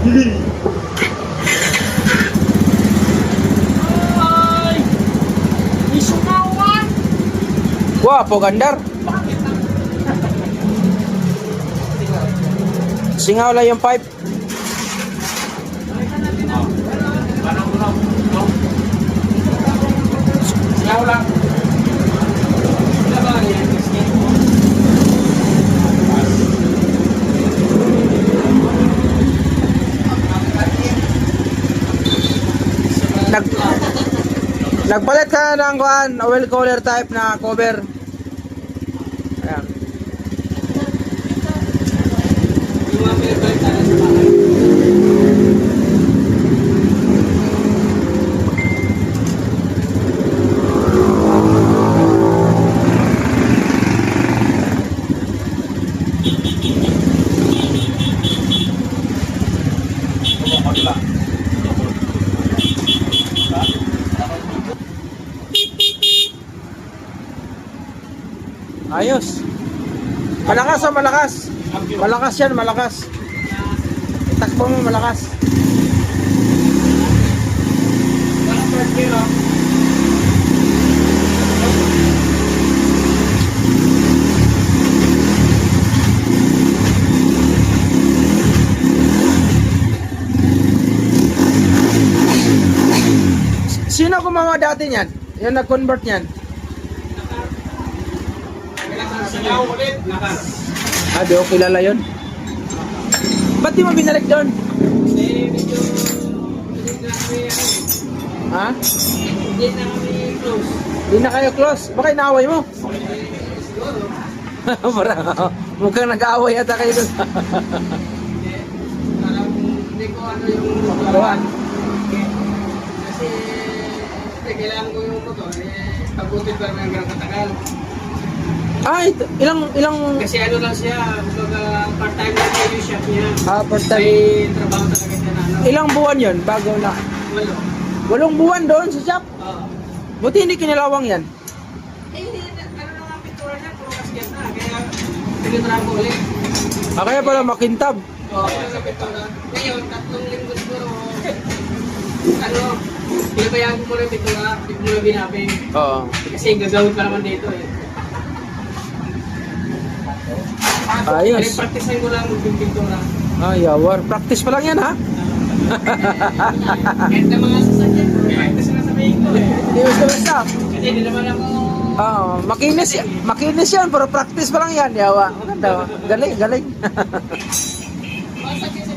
Ay! Isumawan! Wah, pogandar. Singaw lang yung pipe. Singaw lang. Nag Nagpalit ka ng kuan, oil cooler type na cover. Ayan. Ayos. Malakas o malakas? Malakas yan, malakas. Takbo mo malakas. Sino gumawa dati niyan? Yung nag-convert niyan? Singaw ulit. Ah, di ko kilala yun. Ba't di mo binalik doon? Medyo hindi na kami Ha? hindi na kami close. Di na kayo close. Baka inaaway mo? Mukhang nag-aaway ata kayo doon. Parang hindi ko ano yung motoran. Kasi kailangan ko yung motor. Pagbutin pa naman hanggang katagal. Ay, ilang Kasi ano lang siya, kumbaga part-time lang yung shop niya. part-time. May trabaho talaga siya na ano. Ilang buwan yun bago na? Walo. 8 buwan doon sa shop. Oo. Buti hindi kinilawang yan. Hindi, ano lang ang pintura niya, puro kasket na. Kaya piniturahan ko ulit. Ah, kaya pala makintab. Oo, sa pintura. Ngayon, 3 linggo siguro. Ano, pinabayaan ko muna yung pintura, hindi ko muna binaping. Oo. Kasi gagawin pa naman dito eh. Ayos. Practicein ko lang magpipintura. Ay, yawar. Practice pa lang yan, ha? Kahit na mga sasakyan, practice na sabihin ko eh. Hindi basta. Kasi hindi naman ako... Makinis yan, pero practice pa lang yan, yawa. Maganda. Galing, galing. Masakit